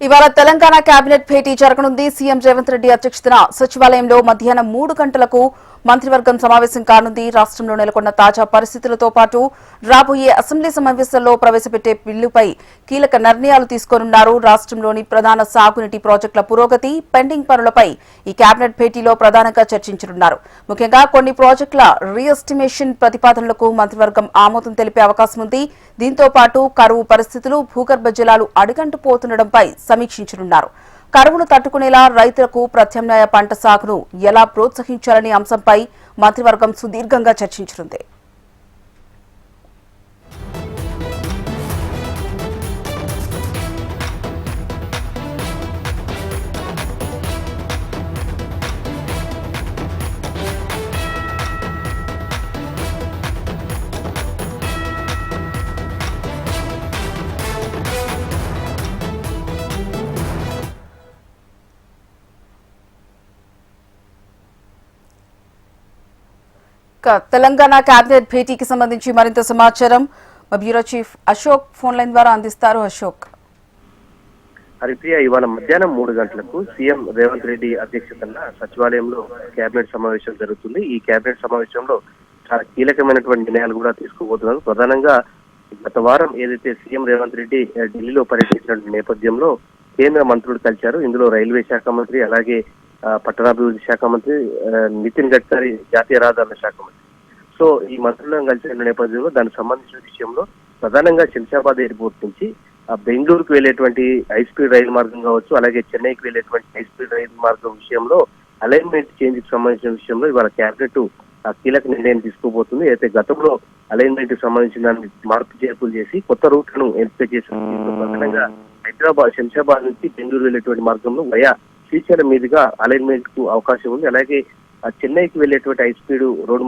ఇవాళ తెలంగాణ కేబినెట్ భేటీ జరగనుంది. సీఎం రేవంత్ రెడ్డి అధ్యక్షతన సచివాలయంలో మధ్యాహ్నం 3 గంటలకు మంత్రివర్గం సమావేశం కానుంది. రాష్ట్రంలో నెలకొన్న తాజా పరిస్థితులతో పాటు రాబోయే అసెంబ్లీ సమావేశాల్లో ప్రవేశపెట్టే బిల్లుపై కీలక నిర్ణయాలు తీసుకోనున్నారు. రాష్ట్రంలోని ప్రధాన సాగునీటి ప్రాజెక్టుల పురోగతి, పెండింగ్ పనులపై ఈ కేబినెట్ భేటీలో ప్రధానంగా చర్చించనున్నారు. ముఖ్యంగా కొన్ని ప్రాజెక్టుల రీఎస్టిమేషన్ ప్రతిపాదనలకు మంత్రివర్గం ఆమోదం తెలిపే అవకాశం ఉంది. దీంతో పాటు కరువు పరిస్థితులు, భూగర్భ జలాలు అడుగంటిపోతుండటంపై సమీక్షించనున్నారు. కరువును తట్టుకునేలా రైతులకు ప్రత్యామ్నాయ పంట సాగును ఎలా ప్రోత్సహించాలనే అంశంపై మంత్రివర్గం సుదీర్ఘంగా చర్చించనుంది. తెలంగాణ కేబినెట్ భేటీకి సంబంధించి మరింత సమాచారం మా bureau chief Ashok phone line ద్వారా అందిస్తారు. అశోక్. హరిప్రియ, ఇవాళ మధ్యాహ్నం 3 గంటలకు సీఎం రేవంత్ రెడ్డి అధ్యక్షతన సచివాలయంలో కేబినెట్ సమావేశం జరుగుతుంది. ఈ కేబినెట్ సమావేశంలో చాలా కీలకమైనటువంటి నిర్ణయాలు కూడా తీసుకోబోతున్నారు. ప్రధానంగా గత వారం ఏదైతే సీఎం రేవంత్ రెడ్డి ఢిల్లీలో పర్యటించిన నేపథ్యంలో కేంద్ర మంత్రులు కలిశారు. ఇందులో రైల్వే శాఖ మంత్రి, అలాగే పట్టణాభివృద్ధి శాఖ మంత్రి నితిన్ గడ్కరీ, జాతీయ రహదారుల శాఖ మంత్రి. సో ఈ మంత్రులను కలిసిన నేపథ్యంలో దానికి సంబంధించిన విషయంలో ప్రధానంగా శంషాబాద్ ఎయిర్పోర్ట్ నుంచి బెంగళూరుకు వెళ్లేటువంటి హై స్పీడ్ రైలు మార్గం కావచ్చు, అలాగే చెన్నైకి వెళ్లేటువంటి హై స్పీడ్ రైలు మార్గం విషయంలో అలైన్మెంట్ చేంజ్ కి సంబంధించిన విషయంలో ఇవాళ కేబినెట్ కీలక నిర్ణయం తీసుకోబోతుంది. అయితే గతంలో అలైన్మెంట్ కి సంబంధించిన దాన్ని మార్పు చేర్పులు చేసి కొత్త రూట్లను ఎంపిక చేసిన ప్రధానంగా హైదరాబాద్ శంషాబాద్ నుంచి బెంగళూరు వెళ్లేటువంటి మార్గంలో వయా శ్రీశైలం మీదుగా అలైన్మెంట్ కు అవకాశం ఉంది. అలాగే చెన్నైకి వెళ్లేటువంటి హై స్పీడ్ రోడ్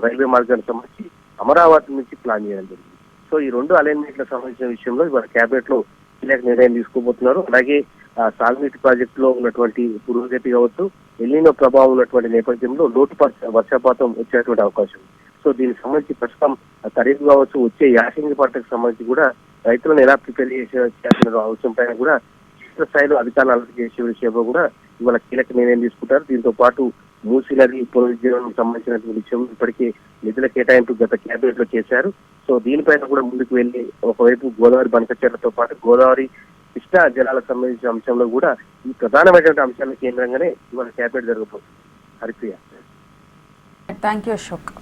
రైల్వే మార్గానికి సంబంధించి అమరావతి నుంచి ప్లాన్ చేయడం జరిగింది. సో ఈ 2 అలైన్మెంట్లకు సంబంధించిన విషయంలో ఇవాళ కేబినెట్ లో కీలక నిర్ణయం తీసుకోబోతున్నారు. అలాగే సాగునీటి ప్రాజెక్టు లో ఉన్నటువంటి పురోగతి కావచ్చు, ఎల్నినో ప్రభావం ఉన్నటువంటి నేపథ్యంలో లోటు వర్షపాతం వచ్చేటువంటి అవకాశం. సో దీనికి సంబంధించి ప్రస్తుతం ఖరీఫ్ కావచ్చు, వచ్చే యాసంగి పంటకు సంబంధించి కూడా రైతులను ఎలా ప్రిపేర్ చేయాల్సిన అవసరం పైన కూడా స్థాయిలో అధికారులు అలర్ట్ చేసే విషయంలో కూడా ఇవాళ కీలక నిర్ణయం తీసుకుంటారు. దీంతో పాటు మూసీ నది పునరుజ్జీవనానికి సంబంధించిన విషయంలో ఇప్పటికే నిధుల కేటాయింపు గత కేబినెట్ లో చేశారు. సో దీనిపైన కూడా ముందుకు వెళ్లి ఒకవైపు గోదావరి బంకచర్లతో పాటు గోదావరి కృష్ణా జలాలకు సంబంధించిన అంశంలో కూడా ఈ ప్రధానమైనటువంటి అంశాల కేంద్రంగానే ఇవాళ కేబినెట్ జరగబోతుంది. హరిప్రియ. Thank you Ashok.